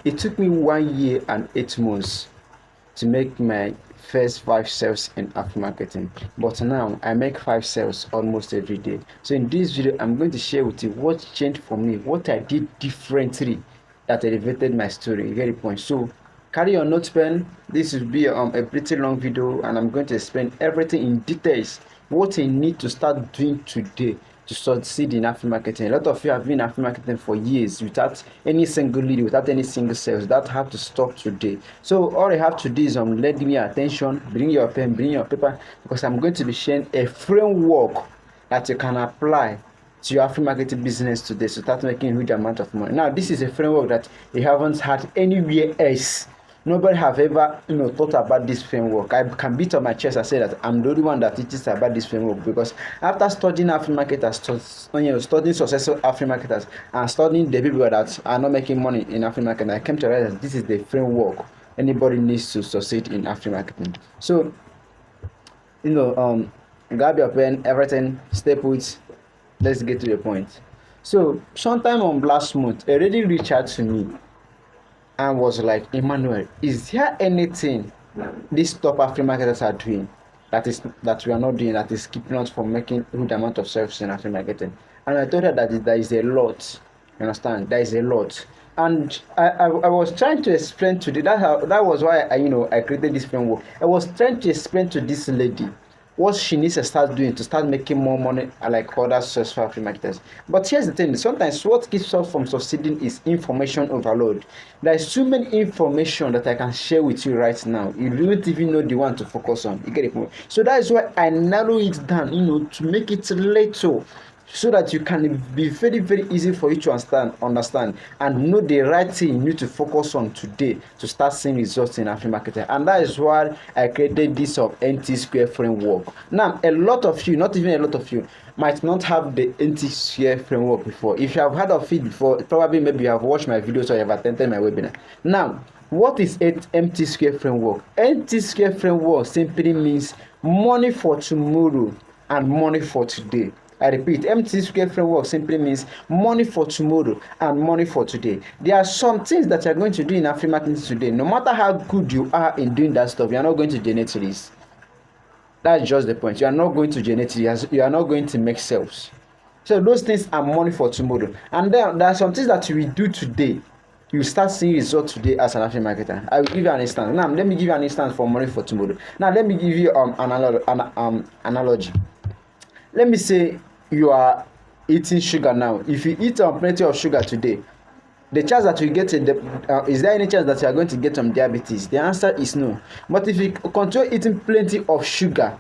it took me 1 year and 8 months to make my first 5 sales in affiliate marketing, but now I make 5 sales almost every day. So in this video, I'm going to share with you what changed for me, what I did differently that elevated my story. You get the point? So carry your note pen. This will be a pretty long video, and I'm going to explain everything in details, what you need to start doing today to succeed in affiliate marketing. A lot of you have been in affiliate marketing for years without any single lead, without any single sales. That have to stop today. So all you have to do is lend me attention, bring your pen, bring your paper, because I'm going to be sharing a framework that you can apply to your affiliate marketing business today to start making a huge amount of money. Now, this is a framework that you haven't had anywhere else. Nobody have ever thought about this framework. I can beat on my chest and say that I'm the only one that teaches about this framework, because after studying affiliate marketers, studying successful affiliate marketers, and studying the people that are not making money in affiliate marketing, I came to realize that this is the framework anybody needs to succeed in affiliate marketing. So grab your pen, everything, stay put. Let's get to the point. So sometime on last month, a lady reached out to me and was like, Emmanuel, is there anything these top affiliate marketers are doing that we are not doing, that is keeping us from making a good amount of sales in affiliate marketing? And I told her that there is a lot. You understand? There is a lot. And I was trying to explain to that was why I created this framework. I was trying to explain to this lady what she needs to start doing to start making more money like other successful affiliate marketers. But here's the thing, sometimes what keeps us from succeeding is information overload. There is too many information that I can share with you right now. You don't even know the one to focus on. You get it? So that is why I narrow it down, to make it little, so that you can be very, very easy for you to understand and know the right thing you need to focus on today to start seeing results in affiliate marketing. And that is why I created this NT Square framework. Now, a lot of you, not even a lot of you, might not have the NT Square framework before. If you have heard of it before, probably maybe you have watched my videos or you have attended my webinar. Now, what is NT Square framework? NT Square framework simply means money for tomorrow and money for today. I repeat, MT Square framework simply means money for tomorrow and money for today. There are some things that you are going to do in affiliate marketing today. No matter how good you are in doing that stuff, you are not going to generate leads. That's just the point. You are not going to generate leads. You are not going to make sales. So those things are money for tomorrow. And then there are some things that you will do today. You start seeing results today as an affiliate marketer. I will give you an instance. Now, let me give you an instance for money for tomorrow. Now, let me give you analogy. Let me say you are eating sugar now. If you eat plenty of sugar today, the chance that you get is there any chance that you are going to get some diabetes? The answer is no. But if you continue eating plenty of sugar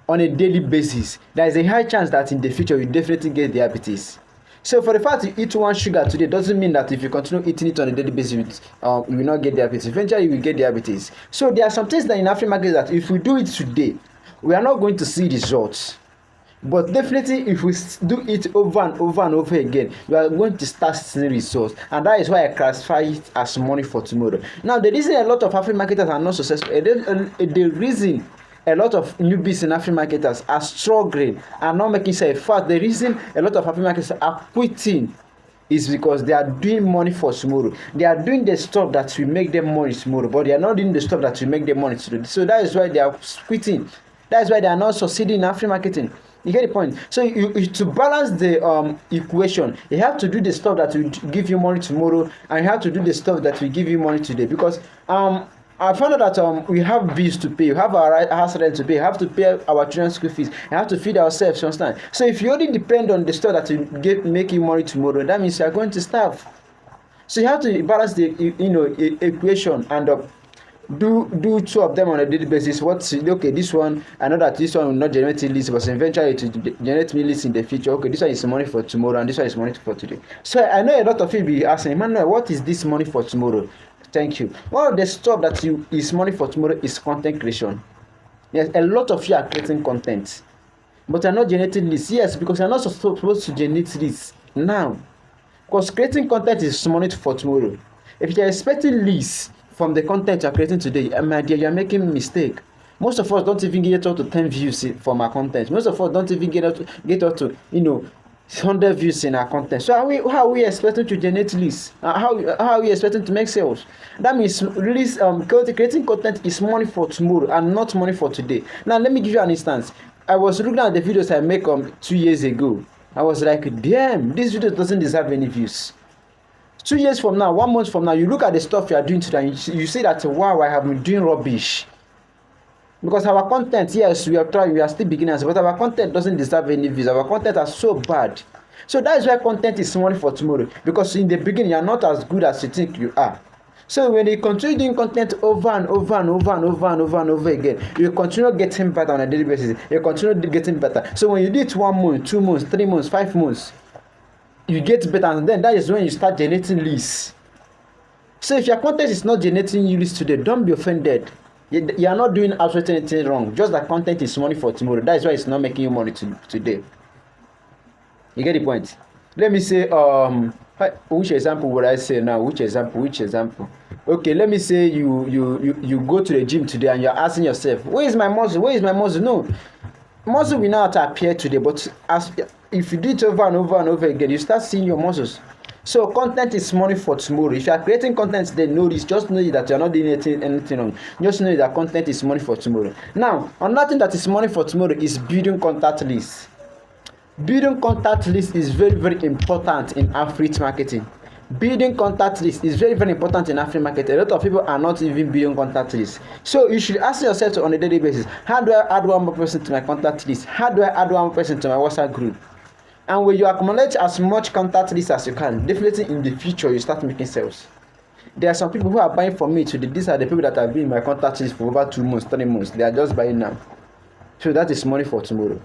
on a daily basis, there is a high chance that in the future you definitely get diabetes. So for the fact you eat one sugar today doesn't mean that if you continue eating it on a daily basis, you will not get diabetes. Eventually you will get diabetes. So there are some things that in affiliate marketing that if we do it today, we are not going to see results. But definitely, if we do it over and over and over again, we are going to start seeing results. And that is why I classify it as money for tomorrow. Now, the reason a lot of affiliate marketers are not successful, the reason a lot of newbies and affiliate marketers are struggling and not making sense. In fact, the reason a lot of affiliate marketers are quitting is because they are doing money for tomorrow. They are doing the stuff that will make them money tomorrow, but they are not doing the stuff that will make them money today. So that is why they are quitting. That is why they are not succeeding in affiliate marketing. You get the point? So to balance the equation, you have to do the stuff that will give you money tomorrow, and you have to do the stuff that will give you money today. Because I found out that we have bills to pay, we have our house rent to pay, we have to pay our children's school fees, we have to feed ourselves. You understand? So if you only depend on the stuff that will make you money tomorrow, that means you are going to starve. So you have to balance the equation and do two of them on a daily basis. Okay, this one, I know that this one will not generate leads, but eventually it will generate me leads in the future. Okay, this one is money for tomorrow and this one is money for today. So I know a lot of you be asking, Emmanuel, what is this money for tomorrow? Thank you. One of the stuff that is money for tomorrow is content creation. Yes, a lot of you are creating content, but are not generating leads. Yes, because you're not supposed to generate leads now, because creating content is money for tomorrow. If you're expecting leads from the content you're creating today, my dear, you're making a mistake. Most of us don't even get up to 10 views from our content. Most of us don't even get up to 100 views in our content. So how are we expecting to generate leads? How are we expecting to make sales? That means release creating content is money for tomorrow and not money for today. Now let me give you an instance. I was looking at the videos I make 2 years ago. I was like, damn, this video doesn't deserve any views. 2 years from now, 1 month from now, you look at the stuff you are doing today, and you see that, wow, I have been doing rubbish. Because our content, yes, we are trying, we are still beginners, but our content doesn't deserve any views. Our content are so bad. So that is why content is money for tomorrow. Because in the beginning, you are not as good as you think you are. So when you continue doing content over and over and over and over and over and over again, you continue getting better on a daily basis. You continue getting better. So when you do it 1 month, 2 months, 3 months, 5 months, you get better, and then that is when you start generating leads. So if your content is not generating you leads today, don't be offended. You are not doing absolutely anything wrong. Just that content is money for tomorrow. That is why it's not making you money today. You get the point? Let me say, which example would I say now? Which example? Okay, let me say you go to the gym today and you're asking yourself, where is my muscle? Where is my muscle? No, muscle will not appear today, but if you do it over and over and over again, you start seeing your muscles. So content is money for tomorrow. If you are creating content today, know this. Just know that you are not doing anything wrong. Just know that content is money for tomorrow. Now, another thing that is money for tomorrow is building contact lists. Building contact lists is very, very important in affiliate marketing. Building contact lists is very, very important in affiliate marketing. A lot of people are not even building contact lists. So you should ask yourself on a daily basis, how do I add one more person to my contact list? How do I add one more person to my WhatsApp group? And when you accumulate as much contact list as you can, definitely in the future you start making sales. There are some people who are buying from me today. These are the people that have been in my contact list for over 2 months, 3 months. They are just buying now. So that is money for tomorrow.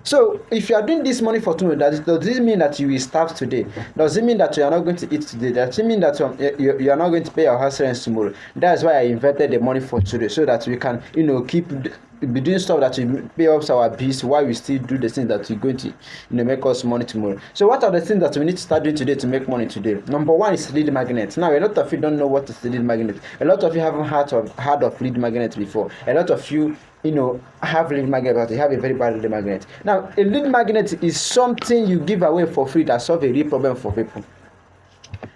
So if you are doing this money for tomorrow, does this mean that you will starve today? Does it mean that you are not going to eat today? Does it mean that you are not going to pay your house rent tomorrow? That's why I invented the money for today, so that we can keep be doing stuff that will pay off our bills while we still do the things that we're going to make us money tomorrow. So what are the things that we need to start doing today to make money today? Number one is lead magnet. Now a lot of you don't know what is lead magnet. A lot of you haven't heard of lead magnet before. A lot of you have lead magnet, but you have a very bad lead magnet. Now a lead magnet is something you give away for free that solve a real problem for people.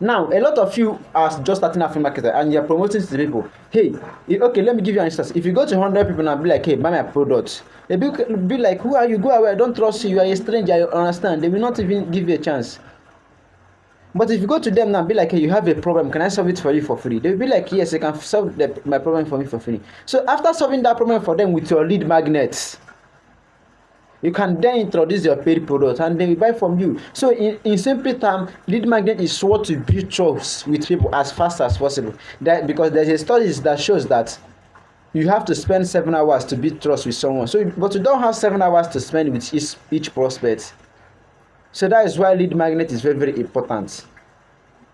Now, a lot of you are just starting affiliate marketing and you're promoting to the people. Hey, okay, let me give you an instance. If you go to 100 people and be like, hey, buy my product, they be like, who are you? Go away. I don't trust you. You are a stranger. I understand. They will not even give you a chance. But if you go to them now and be like, hey, you have a problem, can I solve it for you for free? They will be like, yes, you can solve my problem for me for free. So after solving that problem for them with your lead magnets, you can then introduce your paid product and they will buy from you. So in simple terms, lead magnet is what to build trust with people as fast as possible. That because there's a study that shows that you have to spend 7 hours to build trust with someone. So but you don't have 7 hours to spend with each prospect. So that is why lead magnet is very, very important.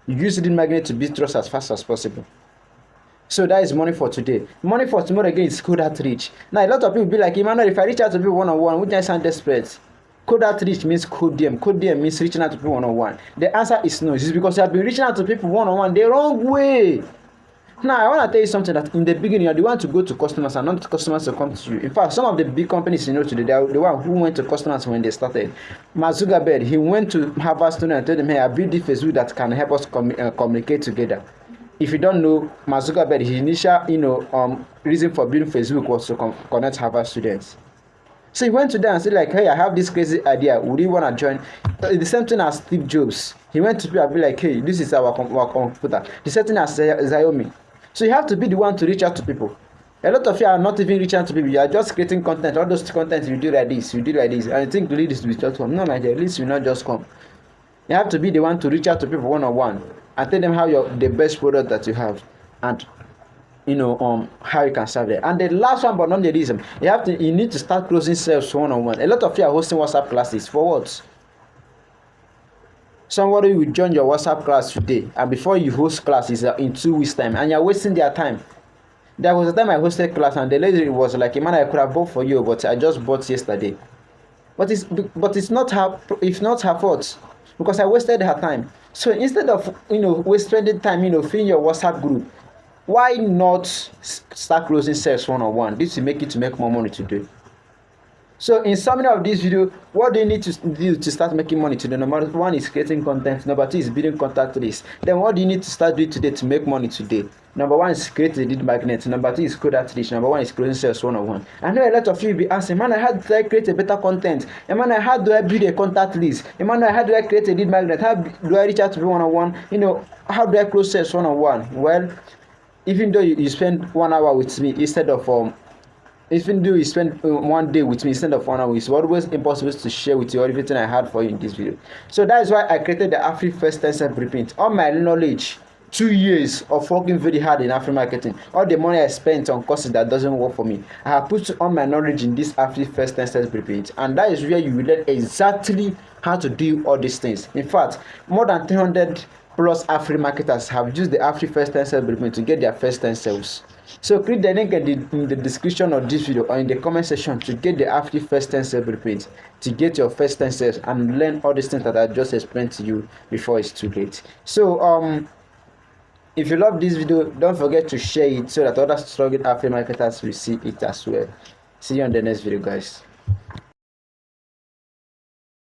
You use lead magnet to build trust as fast as possible. So that is money for today. Money for tomorrow again is cold outreach. Now a lot of people be like, Emmanuel, if I reach out to people one-on-one, which I sound desperate. Cold outreach means cold DM. Cold DM means reaching out to people one-on-one. The answer is no. It's because you have been reaching out to people one-on-one the wrong way. Now I want to tell you something that in the beginning you are the one to go to customers and not customers to come to you. In fact, some of the big companies today, they are the one who went to customers when they started. Mark Zuckerberg, he went to Harvard student and told them, hey, I built this Facebook that can help us communicate together. If you don't know, Mark Zuckerberg, his initial reason for building Facebook was to connect Harvard students. So he went to them and said like, hey, I have this crazy idea. Would you want to join? The same thing as Steve Jobs. He went to people and be like, hey, this is our computer. The same thing as Xiaomi. So you have to be the one to reach out to people. A lot of you are not even reaching out to people. You are just creating content. All those content you do like this, and you think the lead is to be just one. No, the leads will not just come. You have to be the one to reach out to people one-on-one and tell them how the best product that you have and how you can serve them. And the last one but not the least, you need to start closing sales one-on-one. A lot of you are hosting WhatsApp classes for what? Somebody will join your WhatsApp class today and before you host classes in 2 weeks time and you're wasting their time. There was a time I hosted class and the lady was like, man, I could have bought for you, but I just bought yesterday. But it's not her fault because I wasted her time. So instead of wasting time filling your WhatsApp group, why not start closing sales one-on-one? This will make you to make more money today. So in summary of this video, what do you need to do to start making money today? Number one is creating content. Number two is building contact list. Then what do you need to start doing today to make money today? Number one is create a lead magnet. Number two is code outreach. Number one is closing sales one-on-one. I know a lot of you will be asking, man, how do I create a better content? Man, how do I build a contact list? Man, how do I create a lead magnet? How do I reach out to people one-on-one? How do I close sales one-on-one? Well, even though you spend 1 hour with me instead of even though you spend 1 day with me instead of 1 hour, it's always impossible to share with you everything I had for you in this video. So that is why I created the Afri First 10 Cent Blueprint. All my knowledge, 2 years of working very hard in Afri marketing, all the money I spent on courses that doesn't work for me, I have put all my knowledge in this Afri First 10 Cent Blueprint, and that is where you will learn exactly how to do all these things. In fact, more than 300 plus Afri marketers have used the Afri First 10 Cent Blueprint to get their first 10 sales. So click the link in the description of this video or in the comment section to get the Afri First 10 Sales Blueprint, to get your first 10 sales and learn all these things that I just explained to you before it's too late. So if you love this video, don't forget to share it so that other struggling Afri marketers will see it as well. See you on the next video, guys.